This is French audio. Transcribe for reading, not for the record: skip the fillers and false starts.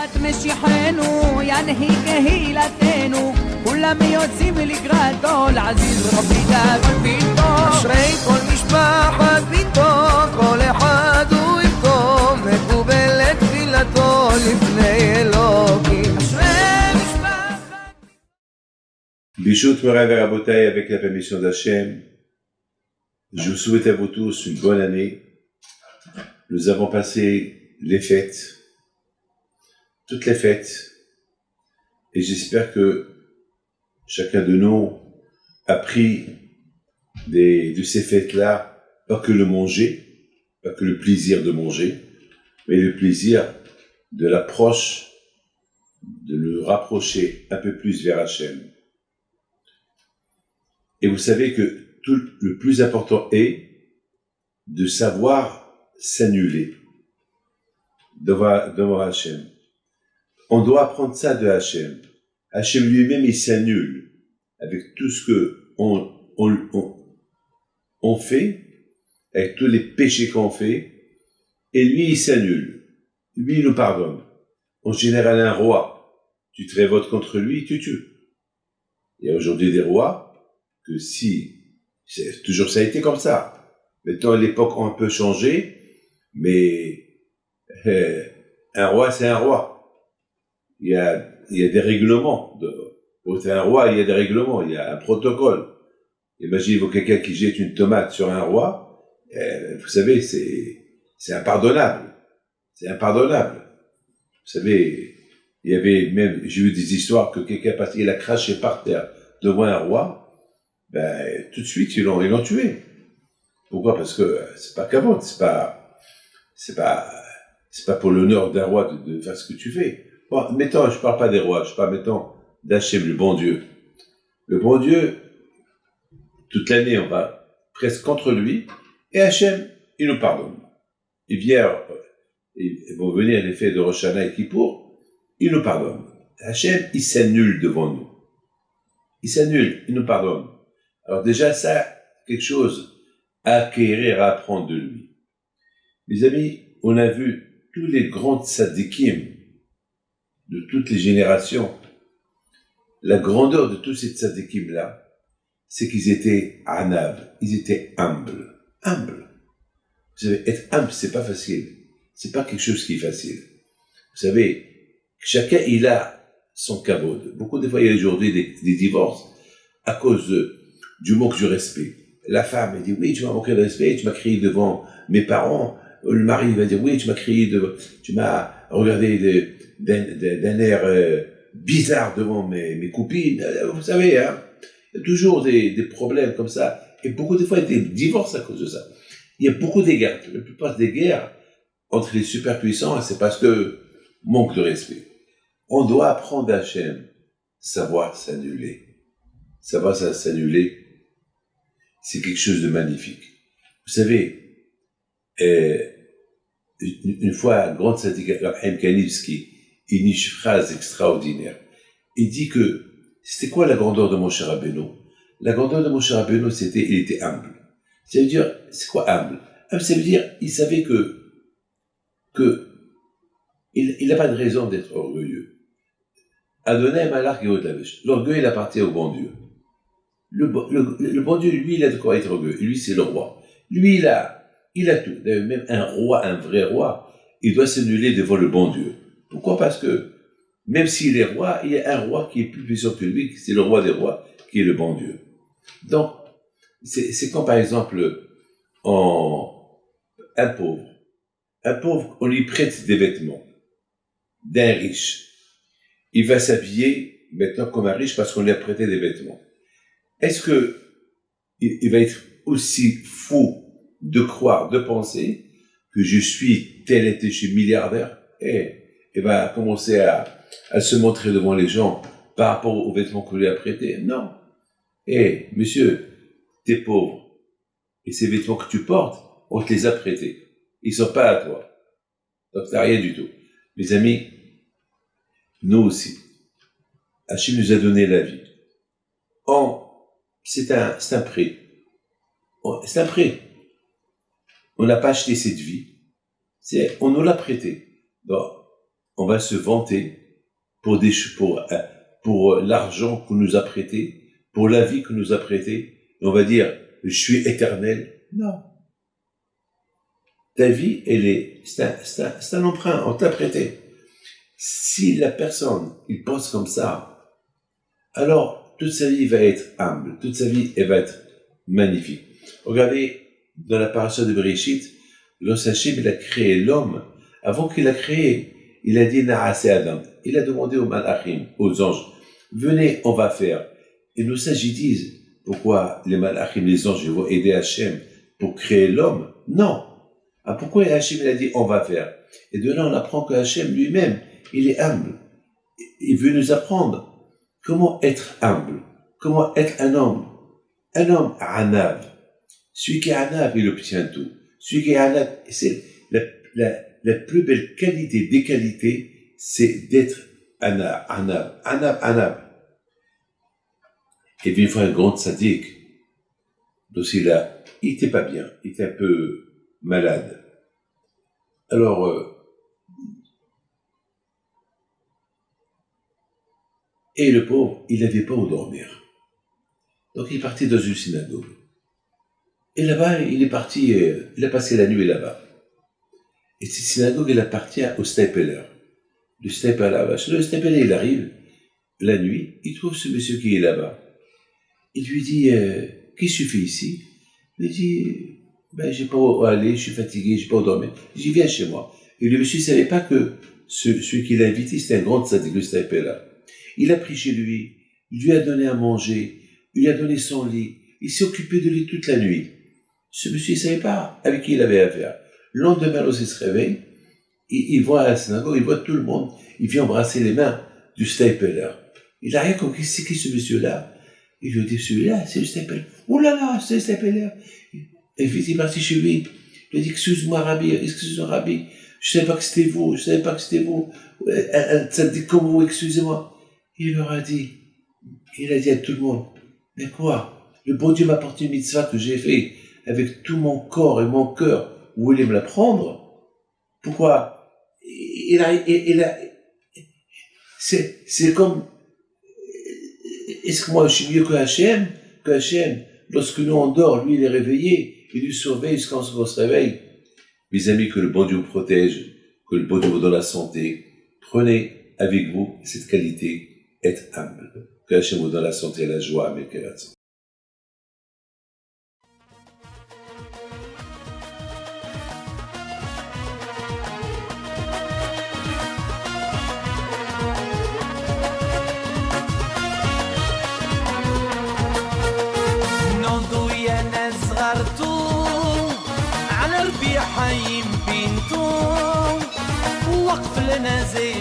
את משיחנו ינהיג קהילתנו כולם יוצאים לקראת כל עזיז רבי דאגון ביתו אשרי כל משפחת ביתו כל אחד הוא יבכו מקובלת תפילתו לפני אלוקים אשרי משפחת Bishut Morav et Rabotai, avec la permission d'Hachem, je vous souhaite à vous tous une bonne année. Nous avons passé les fêtes, toutes les fêtes, et j'espère que chacun de nous a pris de ces fêtes-là, pas que le manger, pas que le plaisir de manger, mais le plaisir de l'approche, de le rapprocher un peu plus vers Hachem. Et vous savez que le plus important est de savoir s'annuler devant Hachem. On doit apprendre ça de Hachem. Hachem lui-même, il s'annule avec tout ce que on fait, avec tous les péchés qu'on fait, et lui, il s'annule. Lui, il nous pardonne. En général, un roi, tu te révoltes contre lui, tu tues. Il y a aujourd'hui des rois que toujours ça a été comme ça. Maintenant, l'époque a un peu changé, mais un roi, c'est un roi. Il y a des règlements. Pour être un roi, il y a des règlements, il y a un protocole. Imaginez-vous quelqu'un qui jette une tomate sur un roi, vous savez, c'est impardonnable. C'est impardonnable. Vous savez, il y avait même, j'ai vu des histoires que quelqu'un, parce qu'il a craché par terre devant un roi, tout de suite, ils l'ont tué. Pourquoi? Parce que c'est pas qu'avant, c'est pas pour l'honneur d'un roi de faire ce que tu fais. Bon, mettons, je parle pas des rois, je parle, mettons, d'Hachem, le bon Dieu. Le bon Dieu, toute l'année, on va presque contre lui, et Hachem, il nous pardonne. Ils vont venir les fêtes de Rosh Hashanah et Kippour, il nous pardonne. Hachem, il s'annule devant nous. Il s'annule, il nous pardonne. Alors déjà, ça, quelque chose à acquérir, à apprendre de lui. Mes amis, on a vu tous les grands tzadikim de toutes les générations. La grandeur de tous ces tzadikim-là, c'est qu'ils étaient anab, ils étaient humbles. Humbles. Vous savez, être humble, c'est pas facile. C'est pas quelque chose qui est facile. Vous savez, chacun, il a son kavod. Beaucoup de fois, il y a aujourd'hui des divorces à cause du manque du respect. La femme, elle dit, oui, tu m'as manqué de respect, tu m'as crié devant mes parents. Le mari va dire, oui, tu m'as regardé d'un air bizarre devant mes copines. Vous savez, hein, il y a toujours des problèmes comme ça. Et beaucoup de fois, il y a des divorces à cause de ça. Il y a beaucoup de guerres. La plupart des guerres entre les superpuissants, c'est parce que manque de respect. On doit apprendre à Hachem, savoir s'annuler. Savoir s'annuler, c'est quelque chose de magnifique. Vous savez, une fois, un grand tzaddik, Chaim Kanivsky, il dit une phrase extraordinaire. Il dit que, c'était quoi la grandeur de Moshe Rabbeinu? La grandeur de Moshe Rabbeinu, il était humble. Ça veut dire, c'est quoi humble? Humble, ça veut dire, il savait il n'a pas de raison d'être orgueilleux. Adonai Malach Geot Lavesh. L'orgueil, il appartient au bon Dieu. Le bon Dieu, lui, il a de quoi être orgueilleux. Lui, c'est le roi. Lui, il a tout. D'ailleurs, même un roi, un vrai roi, il doit s'annuler devant le bon Dieu. Pourquoi? Parce que, même s'il est roi, il y a un roi qui est plus puissant que lui, c'est le roi des rois, qui est le bon Dieu. Donc, c'est quand, par exemple, un pauvre, on lui prête des vêtements d'un riche. Il va s'habiller maintenant comme un riche parce qu'on lui a prêté des vêtements. Est-ce que il va être aussi fou de croire, de penser que je suis tel et tel, je suis milliardaire, et va commencer à se montrer devant les gens par rapport aux vêtements qu'on lui a prêtés? Non. Monsieur, t'es pauvre, et ces vêtements que tu portes, on te les a prêtés. Ils sont pas à toi. Donc t'as rien du tout. Mes amis, nous aussi, Hachem nous a donné la vie. C'est un prix. C'est un prix. On n'a pas acheté cette vie. On nous l'a prêté. Donc, on va se vanter pour l'argent qu'on nous a prêté, pour la vie qu'on nous a prêté, et on va dire, je suis éternel. Non. Ta vie, c'est un emprunt, on t'a prêté. Si la personne, il pense comme ça, alors toute sa vie va être humble, toute sa vie, elle va être magnifique. Regardez, dans la paracha de Bereshit, lorsque Hachem, il a créé l'homme, avant qu'il l'a créé, il a dit Na'aseh Adam. Il a demandé aux malachim, aux anges, venez, on va faire. Et nos sages disent, pourquoi les malachim, les anges, ils vont aider Hachem pour créer l'homme? Non. Ah, pourquoi Hachem, il a dit on va faire? Et de là, on apprend que Hachem lui-même, il est humble. Il veut nous apprendre comment être humble, comment être un homme. Un homme anav. Celui qui est anav, il obtient tout. Celui qui est anav, c'est la plus belle qualité des qualités, c'est d'être anav. Et une fois un grand tzaddik, donc il était pas bien, il était un peu malade. Alors, et le pauvre, il n'avait pas où dormir. Donc il est parti dans une synagogue. Et là-bas, il est parti, il a passé la nuit là-bas. Et cette synagogue, elle appartient au Stapler. Le Stapler, le Stapler, il arrive la nuit, il trouve ce monsieur qui est là-bas. Il lui dit, qu'est-ce que tu fais ici? Il dit, j'ai pas où aller, je suis fatigué, j'ai pas où dormir. Il dit, viens chez moi. Et le monsieur ne savait pas que celui qui l'a invité, c'était un grand tzaddik, le Stapler. Il a pris chez lui, il lui a donné à manger, il lui a donné son lit, il s'est occupé de lui toute la nuit. Ce monsieur ne savait pas avec qui il avait affaire. Le lendemain, lorsqu'il se réveille, il voit à la synagogue, il voit tout le monde, il vient embrasser les mains du Stapler. Il n'a rien compris, c'est qui ce monsieur-là? Il lui dit, celui-là, c'est le Stapler. Oh là là, c'est le Stapler. Et puis il est parti chez lui. Il lui dit, excuse-moi, Rabbi, je ne savais pas que c'était vous, un tzaddik comme vous, excusez-moi. Il leur a dit, il a dit à tout le monde, mais quoi? Le bon Dieu m'a porté une mitzvah que j'ai fait avec tout mon corps et mon cœur. Vous voulez me la prendre? Pourquoi? C'est comme, est-ce que moi je suis mieux que Hachem? Lorsque nous on dort, lui il est réveillé, il nous surveille jusqu'à ce qu'on se réveille. Mes amis, que le bon Dieu vous protège, que le bon Dieu vous donne la santé. Prenez avec vous cette qualité, être humble. Que Hachem vous donne la santé et la joie, mes cœurs. حي بنتو وقف لنا زي